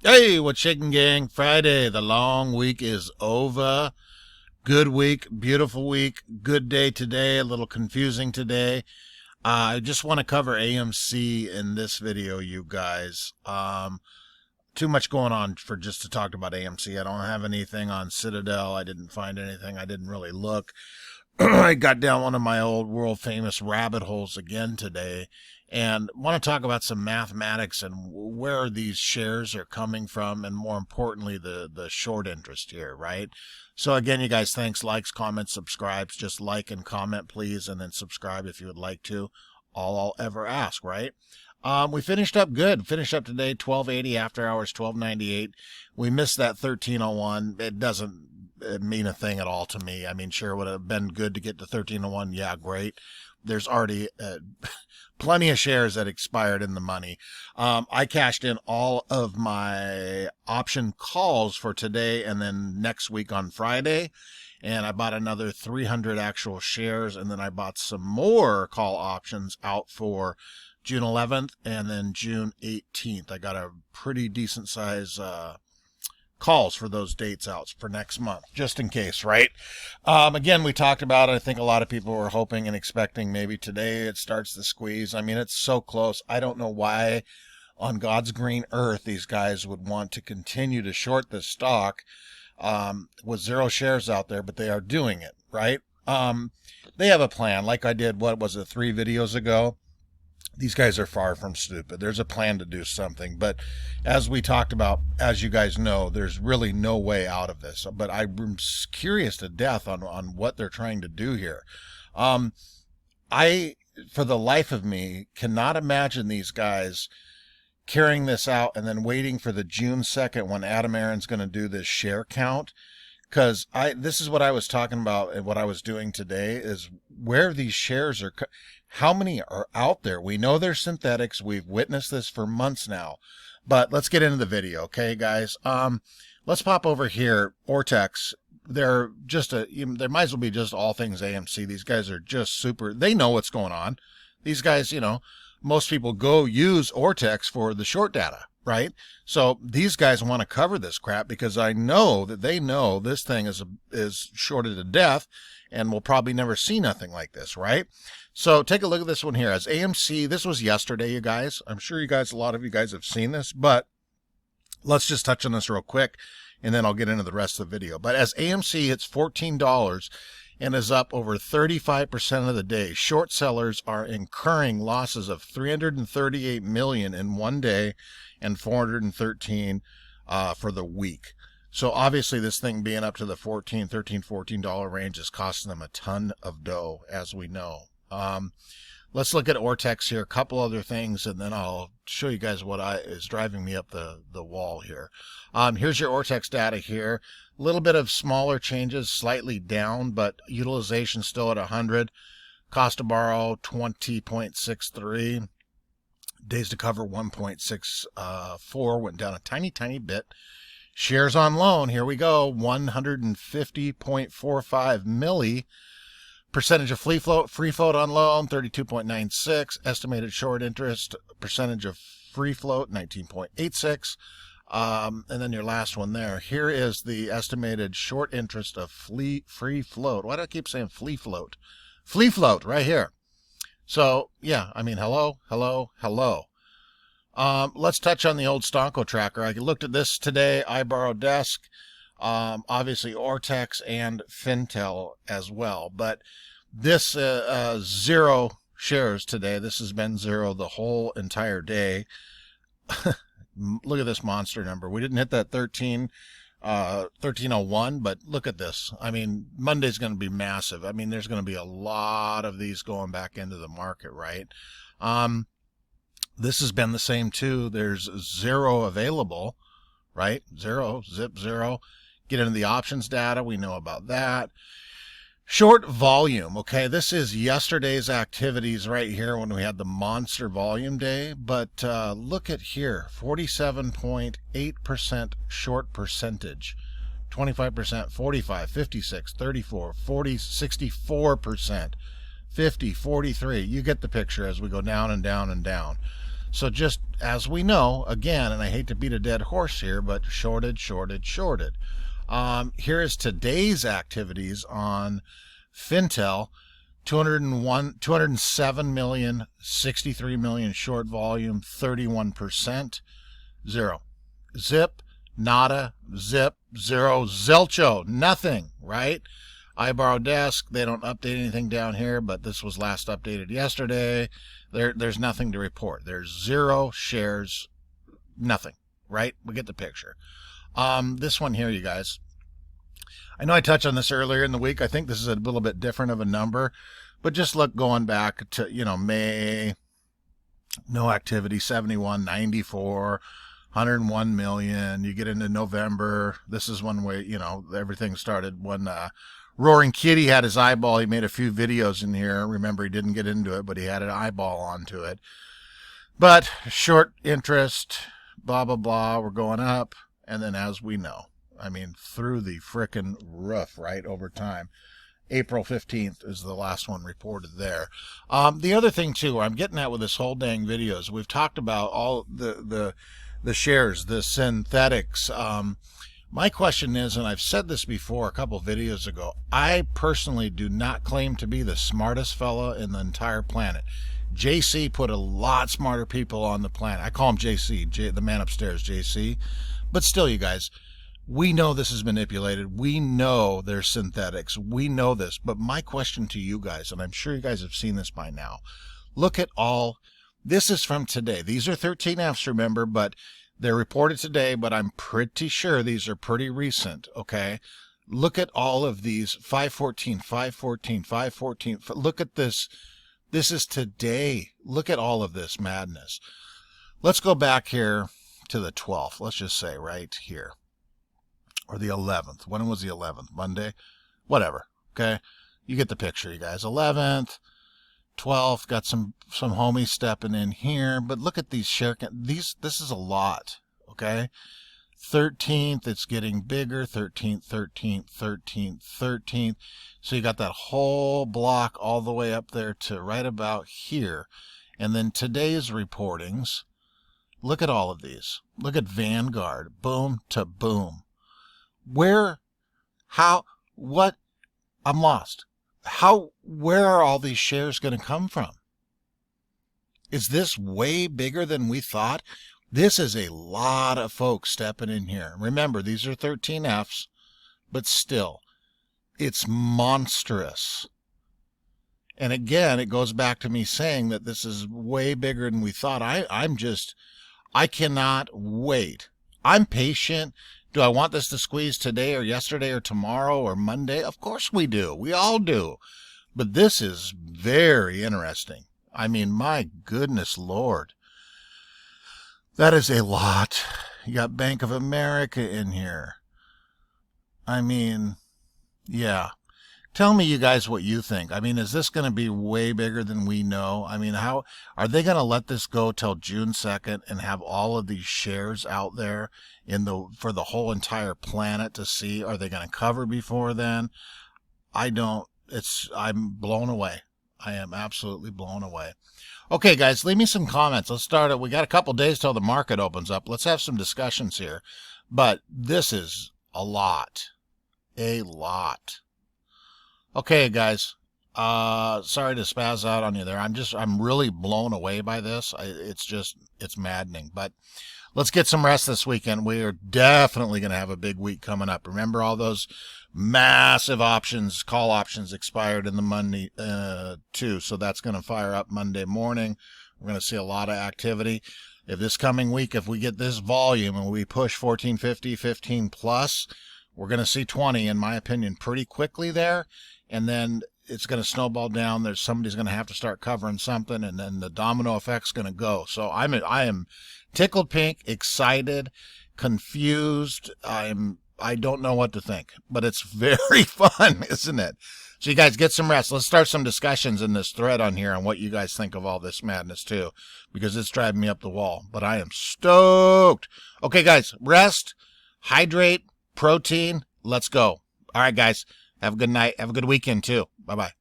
Hey, what's shaking, gang? Friday. The long week is over. Good week, beautiful week, good day today, a little confusing today. I just want to cover AMC in this video, you guys. Too much going on for just to talk about AMC. I don't have anything on Citadel. I didn't find anything. I didn't really look. I got down one of my old world famous rabbit holes again today and want to talk about some mathematics and where these shares are coming from, and more importantly, the short interest here, right? So again, you guys, thanks, likes, comments, subscribes. Just like and comment, please, and then subscribe if you would like to. All I'll ever ask, right? We finished up good. Finished up today, 1280 after hours, 1298. We missed that 1301. It doesn't mean a thing at all to me. I mean, sure, would have been good to get to 1301. Yeah, great. There's already plenty of shares that expired in the money. I cashed in all of my option calls for today and then next week on Friday. And I bought another 300 actual shares. And then I bought some more call options out for June 11th and then June 18th. I got a pretty decent size calls for those dates out for next month, just in case, right? Again, we talked about it. I think a lot of people were hoping and expecting maybe today it starts to squeeze. I mean, it's so close. I don't know why on God's green earth these guys would want to continue to short this stock with zero shares out there, but they are doing it, right? They have a plan, like I did, what was it, 3 videos ago? These guys are far from stupid. There's a plan to do something. But as we talked about, as you guys know, there's really no way out of this. But I'm curious to death on what they're trying to do here. I, for the life of me, cannot imagine these guys carrying this out and then waiting for the June 2nd when Adam Aaron's going to do this share count. Because this is what I was talking about and what I was doing today is where these shares are, how many are out there. We know they're synthetics. We've witnessed this for months now. But let's get into the video, okay, guys? Let's pop over here. ORTEX. They're just there might as well be just all things AMC. These guys are just super. They know what's going on. These guys, most people go use ORTEX for the short data, right? So these guys want to cover this crap because I know that they know this thing is shorted to death and we'll probably never see nothing like this, right? So take a look at this one here. As AMC, this was yesterday, you guys. I'm sure a lot of you guys have seen this, but let's just touch on this real quick and then I'll get into the rest of the video. But as AMC hits $14 and is up over 35% of the day, short sellers are incurring losses of $338 million in one day and $413 for the week. So obviously this thing being up to the $14 range is costing them a ton of dough, as we know. Let's look at ORTEX here, a couple other things, and then I'll show you guys what is driving me up the wall here. Here's your ORTEX data here. A little bit of smaller changes, slightly down, but utilization still at 100. Cost to borrow 20.63. Days to cover 1.64, went down a tiny bit. Shares on loan, here we go, 150.45 milli. Percentage of free float on loan, 32.96. Estimated short interest, percentage of free float, 19.86. And then your last one there. Here is the estimated short interest of free float. Why do I keep saying flea float? Flea float, right here. So, yeah, I mean, hello. Let's touch on the old Stonko tracker. I looked at this today, iBorrowDesk, obviously ORTEX and Fintel as well. But this zero shares today. This has been zero the whole entire day. Look at this monster number. We didn't hit that 1301, but look at this. I mean, Monday's going to be massive. I mean, there's going to be a lot of these going back into the market, right? This has been the same too. There's zero available, right? Zero, zip, zero. Get into the options data. We know about that. Short volume. Okay, this is yesterday's activities right here when we had the monster volume day. But look at here, 47.8% short percentage. 25%, 45, 56, 34, 40, 64%, 50, 43. You get the picture as we go down and down and down. So just as we know, again, and I hate to beat a dead horse here, but shorted. Here is today's activities on Fintel. 207 million, 63 million short volume, 31%, zero. Zip, nada, zip, zero, zilcho, nothing, right? iBorrow Desk, they don't update anything down here, but this was last updated yesterday. There's nothing to report. There's zero shares, nothing, right? We get the picture. This one here, you guys. I know I touched on this earlier in the week. I think this is a little bit different of a number, but just look going back to, May, no activity, 71, 94, 101 million. You get into November. This is when everything started when Roaring Kitty had his eyeball. He made a few videos in here. Remember, he didn't get into it, but he had an eyeball onto it. But short interest, blah, blah, blah. We're going up. And then as we know, through the frickin' roof, right, over time. April 15th is the last one reported there. The other thing, too, I'm getting at with this whole dang videos, we've talked about all the shares, the synthetics. My question is, and I've said this before a couple videos ago, I personally do not claim to be the smartest fella in the entire planet. JC put a lot smarter people on the planet. I call him JC, the man upstairs, JC. But still, you guys, we know this is manipulated. We know there's synthetics. We know this. But my question to you guys, and I'm sure you guys have seen this by now, look at all, this is from today. These are 13Fs, remember, but they're reported today, but I'm pretty sure these are pretty recent, okay? Look at all of these, 514, 514, 514. Look at this. This is today. Look at all of this madness. Let's go back here to the 12th. Let's just say right here. Or the 11th. When was the 11th? Monday? Whatever. Okay? You get the picture, you guys. 11th, 12th, got some homies stepping in here. But look at these share. This is a lot. Okay? 13th, it's getting bigger. 13th, 13th, 13th, 13th. So you got that whole block all the way up there to right about here. And then today's reportings. Look at all of these. Look at Vanguard. Boom to boom. Where, how, what, I'm lost. Where are all these shares going to come from? Is this way bigger than we thought? This is a lot of folks stepping in here. Remember, these are 13Fs, but still, it's monstrous. And again, it goes back to me saying that this is way bigger than we thought. I cannot wait. I'm patient. Do I want this to squeeze today or yesterday or tomorrow or Monday? Of course we do. We all do. But this is very interesting. My goodness Lord. That is a lot. You got Bank of America in here. Yeah. Tell me, you guys, what you think. Is this going to be way bigger than we know? How are they going to let this go till June 2nd and have all of these shares out there for the whole entire planet to see? Are they going to cover before then? I'm blown away. I am absolutely blown away. Okay, guys, leave me some comments. Let's start it. We got a couple days till the market opens up. Let's have some discussions here. But this is a lot. A lot. Okay, guys, sorry to spaz out on you there. I'm really blown away by this. It's maddening. But let's get some rest this weekend. We are definitely going to have a big week coming up. Remember, all those massive call options expired in the Monday, too. So that's going to fire up Monday morning. We're going to see a lot of activity. If this coming week, if we get this volume and we push 1450, 15 plus, we're going to see 20, in my opinion, pretty quickly there. And then it's going to snowball down. Somebody's going to have to start covering something, and then the domino effect's going to go. So I am tickled pink, excited, confused. I don't know what to think, but it's very fun, isn't it? So you guys get some rest. Let's start some discussions in this thread on here on what you guys think of all this madness too, because it's driving me up the wall. But I am stoked. Okay, guys, rest, hydrate, protein. Let's go. All right, guys. Have a good night. Have a good weekend, too. Bye-bye.